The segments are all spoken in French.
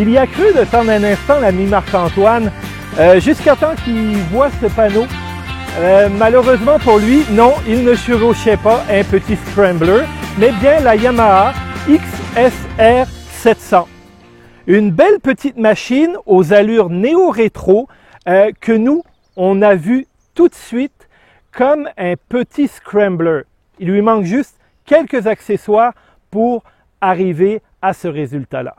Il y a cru de temps en instant l'ami Marc-Antoine, jusqu'à temps qu'il voit ce panneau. Malheureusement pour lui, non, il ne chevauchait pas un petit scrambler, mais bien la Yamaha XSR 700. Une belle petite machine aux allures néo-rétro que nous, on a vu tout de suite comme un petit scrambler. Il lui manque juste quelques accessoires pour arriver à ce résultat-là.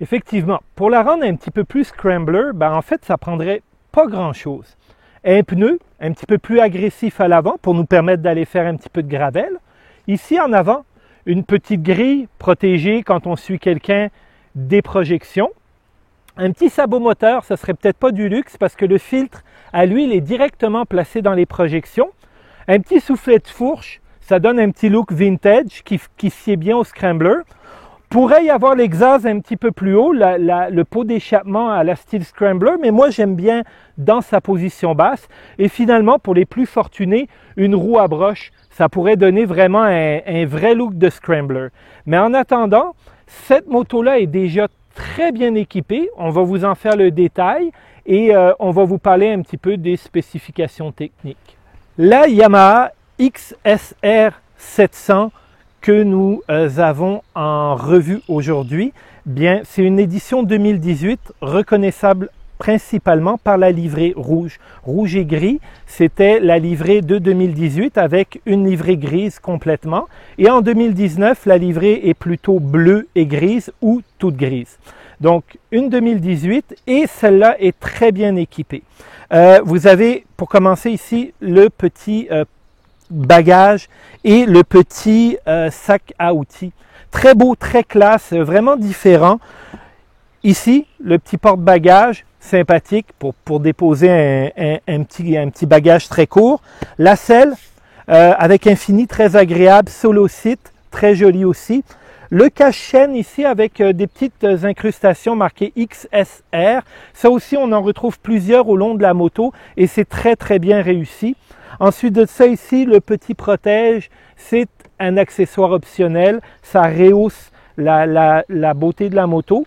Effectivement, pour la rendre un petit peu plus scrambler, en fait, ça prendrait pas grand-chose. Un pneu un petit peu plus agressif à l'avant pour nous permettre d'aller faire un petit peu de gravel. Ici, en avant, une petite grille protégée quand on suit quelqu'un des projections. Un petit sabot moteur, ça serait peut-être pas du luxe parce que le filtre à l'huile est directement placé dans les projections. Un petit soufflet de fourche, ça donne un petit look vintage qui sied bien au scrambler. Pourrait y avoir l'exhaust un petit peu plus haut, le pot d'échappement à la style scrambler, mais moi j'aime bien dans sa position basse. Et finalement, pour les plus fortunés, une roue à broche, ça pourrait donner vraiment un vrai look de scrambler. Mais en attendant, cette moto-là est déjà très bien équipée. On va vous en faire le détail et on va vous parler un petit peu des spécifications techniques. La Yamaha XSR 700 que nous avons en revue aujourd'hui, bien, c'est une édition 2018 reconnaissable principalement par la livrée rouge. Rouge et gris, c'était la livrée de 2018 avec une livrée grise complètement. Et en 2019, la livrée est plutôt bleue et grise ou toute grise. Donc, une 2018 et celle-là est très bien équipée. Vous avez, pour commencer ici, le petit bagage et le petit sac à outils. Très beau, très classe, vraiment différent. Ici, le petit porte-bagages sympathique pour déposer un petit bagage très court. La selle avec un fini très agréable, solo seat, très joli aussi. Le cache-chaîne ici avec des petites incrustations marquées XSR. Ça aussi, on en retrouve plusieurs au long de la moto et c'est très très bien réussi. Ensuite de ça ici, le petit protège, c'est un accessoire optionnel. Ça rehausse la beauté de la moto.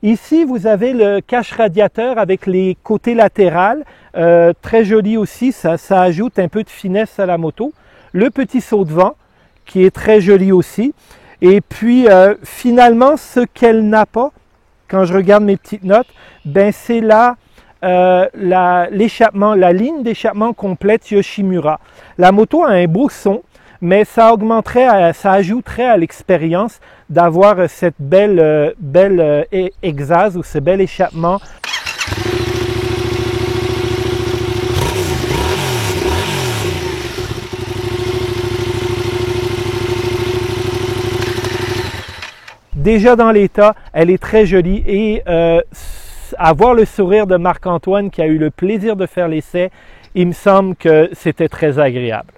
Ici, vous avez le cache radiateur avec les côtés latérales. Très joli aussi, ça ajoute un peu de finesse à la moto. Le petit saut de vent qui est très joli aussi. Et puis, finalement, ce qu'elle n'a pas, quand je regarde mes petites notes, ben c'est là l'échappement, la ligne d'échappement complète Yoshimura. La moto a un beau son, mais ça augmenterait, ça ajouterait à l'expérience d'avoir cette belle exhaust ou ce bel échappement. Déjà dans l'état, elle est très jolie et avoir le sourire de Marc-Antoine qui a eu le plaisir de faire l'essai, il me semble que c'était très agréable.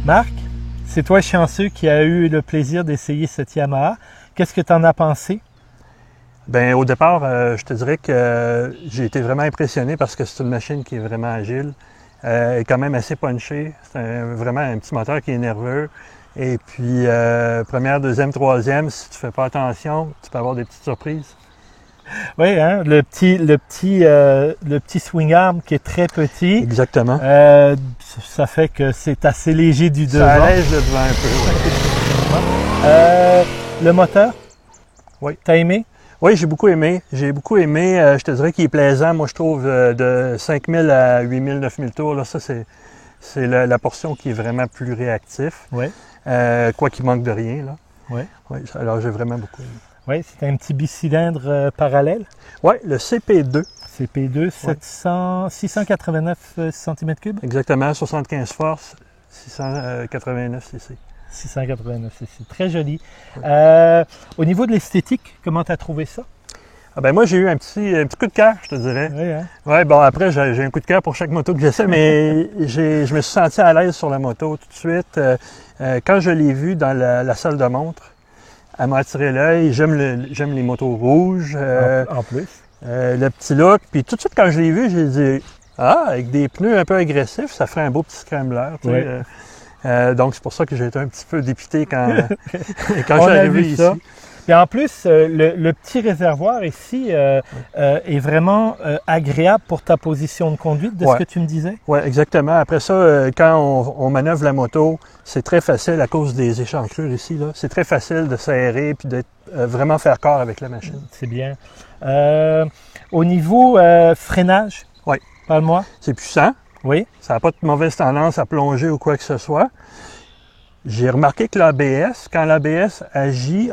Marc, c'est toi chanceux qui a eu le plaisir d'essayer cette Yamaha. Qu'est-ce que tu en as pensé? Bien, au départ, je te dirais que j'ai été vraiment impressionné parce que c'est une machine qui est vraiment agile. Elle est quand même assez punchée. C'est vraiment un petit moteur qui est nerveux. Et puis, première, deuxième, troisième, si tu ne fais pas attention, tu peux avoir des petites surprises. Oui, hein, le petit swing arm qui est très petit. Exactement. Ça fait que c'est assez léger du devant. Ça allège le devant un peu. Ouais. Le moteur? Oui. T'as aimé? Oui, j'ai beaucoup aimé. Je te dirais qu'il est plaisant. Moi, je trouve de 5000 à 8000, 9000 tours, là, ça, c'est la portion qui est vraiment plus réactif. Oui. Quoi qu'il manque de rien, là. Oui. Oui, alors j'ai vraiment beaucoup aimé. Oui, c'est un petit bicylindre parallèle. Oui, le CP2. CP2, 689 cm3. Exactement, 75 forces, 689 cc. 689 cc, très joli. Au niveau de l'esthétique, comment tu as trouvé ça? Ah ben moi, j'ai eu un petit coup de cœur, je te dirais. Oui, hein? Ouais, bon, après, j'ai un coup de cœur pour chaque moto que j'essaie, mais je me suis senti à l'aise sur la moto tout de suite. Quand je l'ai vue dans la salle de montre, elle m'a attiré l'œil. J'aime les motos rouges. En plus. Le petit look. Puis tout de suite, quand je l'ai vu, j'ai dit, avec des pneus un peu agressifs, ça ferait un beau petit scrambler. Tu sais. Donc, c'est pour ça que j'ai été un petit peu dépité quand je suis arrivé ici. Ça. Puis en plus, le petit réservoir ici est vraiment agréable pour ta position de conduite, de ce que tu me disais. Oui, exactement. Après ça, quand on manœuvre la moto, c'est très facile à cause des échancrures ici. C'est très facile de s'aérer puis d'être vraiment faire corps avec la machine. C'est bien. Au niveau freinage, parle-moi. C'est puissant. Oui. Ça n'a pas de mauvaise tendance à plonger ou quoi que ce soit. J'ai remarqué que l'ABS, quand l'ABS agit,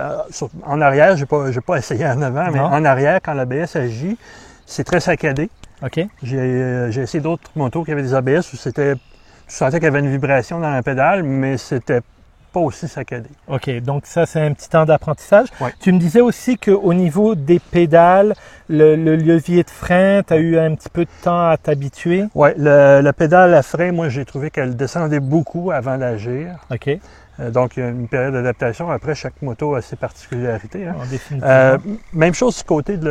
en arrière, j'ai pas essayé en avant, mais en arrière, quand l'ABS agit, c'est très saccadé. OK. J'ai essayé d'autres motos qui avaient des ABS où tu sentais qu'il y avait une vibration dans la pédale, mais c'était pas aussi saccadé. OK, donc ça, c'est un petit temps d'apprentissage. Ouais. Tu me disais aussi qu'au niveau des pédales, le levier de frein, tu as eu un petit peu de temps à t'habituer. Oui, la pédale à frein, moi, j'ai trouvé qu'elle descendait beaucoup avant d'agir. OK. Donc, il y a une période d'adaptation. Après, chaque moto a ses particularités. Même chose du côté du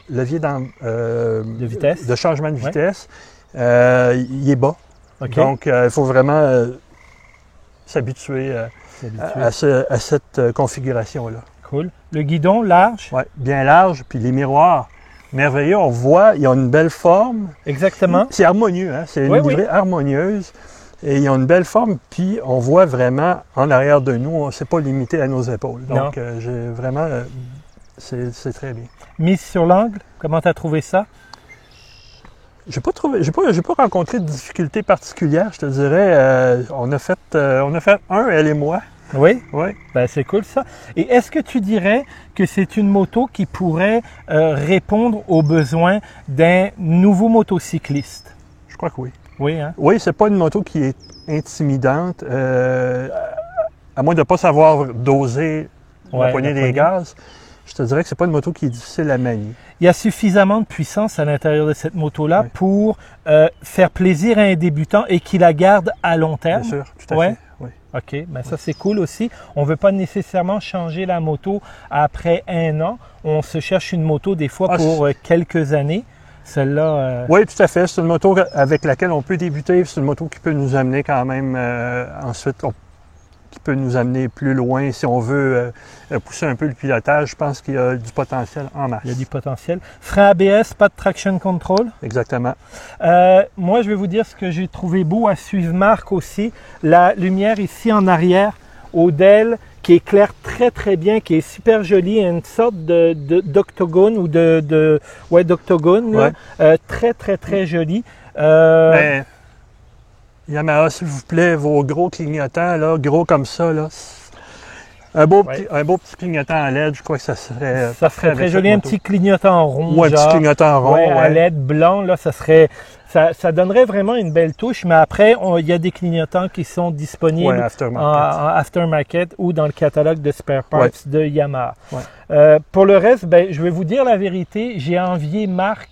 levier de vitesse. De changement de vitesse. Il est bas. Okay. Donc, il faut vraiment s'habituer à cette configuration-là. Cool. Le guidon large? Oui, bien large. Puis les miroirs, merveilleux. On voit, ils ont une belle forme. Exactement. C'est harmonieux, hein? C'est une livrée harmonieuse. Et ils ont une belle forme, puis on voit vraiment en arrière de nous, on ne s'est pas limité à nos épaules. Donc, j'ai vraiment, c'est très bien. Mise sur l'angle, comment tu as trouvé ça? J'ai pas rencontré de difficultés particulières, je te dirais. On a fait un, elle et moi. Oui? Oui. Ben, c'est cool ça. Et est-ce que tu dirais que c'est une moto qui pourrait répondre aux besoins d'un nouveau motocycliste? Je crois que oui. Oui, hein? Oui, c'est pas une moto qui est intimidante. À moins de ne pas savoir doser la poignée des gaz, je te dirais que c'est pas une moto qui est difficile à manier. Il y a suffisamment de puissance à l'intérieur de cette moto-là pour faire plaisir à un débutant et qu'il la garde à long terme. Bien sûr, tout à fait. Oui. OK, ben ça c'est cool aussi. On ne veut pas nécessairement changer la moto après 1 an. On se cherche une moto des fois pour quelques années. Celle-là... Oui, tout à fait. C'est une moto avec laquelle on peut débuter. C'est une moto qui peut nous amener quand même ensuite, qui peut nous amener plus loin si on veut pousser un peu le pilotage. Je pense qu'il y a du potentiel en masse. Il y a du potentiel. Frein ABS, pas de traction control. Exactement. Moi, je vais vous dire ce que j'ai trouvé beau à suivre Marc aussi. La lumière ici en arrière, au DEL, qui éclaire très très bien, qui est super jolie, une sorte d'octogone ou d'octogone, très très très joli. Mais, Yamaha, s'il vous plaît, vos gros clignotants, là, gros comme ça, là, un beau petit clignotant à LED, je crois que ça serait... Ça serait très joli, un petit clignotant rond. Ou un petit clignotant rond, à LED blanc, là, ça serait... Ça donnerait vraiment une belle touche, mais après, il y a des clignotants qui sont disponibles en aftermarket ou dans le catalogue de spare parts de Yamaha. Pour le reste, je vais vous dire la vérité, j'ai envié Marc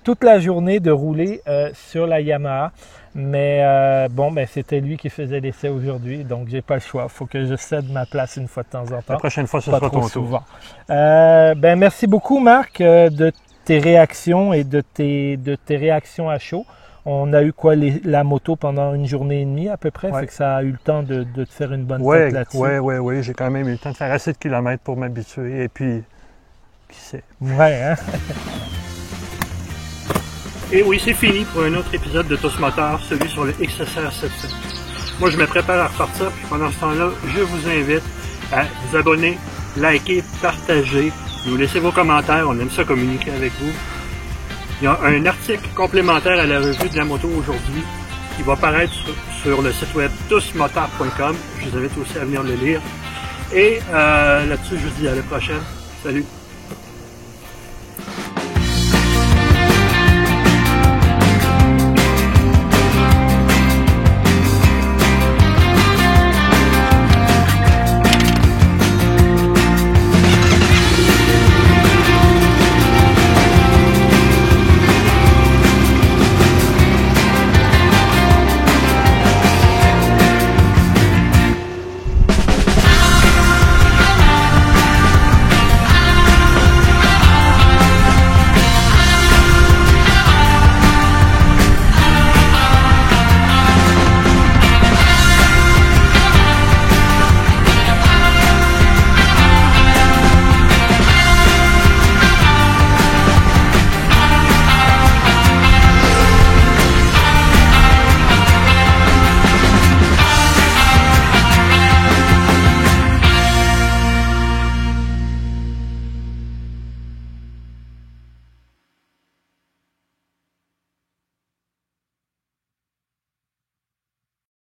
toute la journée de rouler sur la Yamaha, mais c'était lui qui faisait l'essai aujourd'hui, donc j'ai pas le choix. Il faut que je cède ma place une fois de temps en temps. La prochaine fois, ce sera ton tour. Merci beaucoup, Marc, de tes réactions et de tes réactions à chaud. On a eu la moto pendant 1 journée et demie à peu près, fait que ça a eu le temps de te faire une bonne tête là-dessus. Oui, j'ai quand même eu le temps de faire assez de kilomètres pour m'habituer et puis, qui sait. Ouais, hein? Et oui, c'est fini pour un autre épisode de TOS Moteurs, celui sur le XSR 700. Moi, je me prépare à repartir, puis pendant ce temps-là, je vous invite à vous abonner, liker, partager, Nous laissez vos commentaires, on aime ça communiquer avec vous. Il y a un article complémentaire à la revue de la moto aujourd'hui qui va paraître sur le site web tousmotard.com. Je vous invite aussi à venir le lire. Et là-dessus, je vous dis à la prochaine. Salut!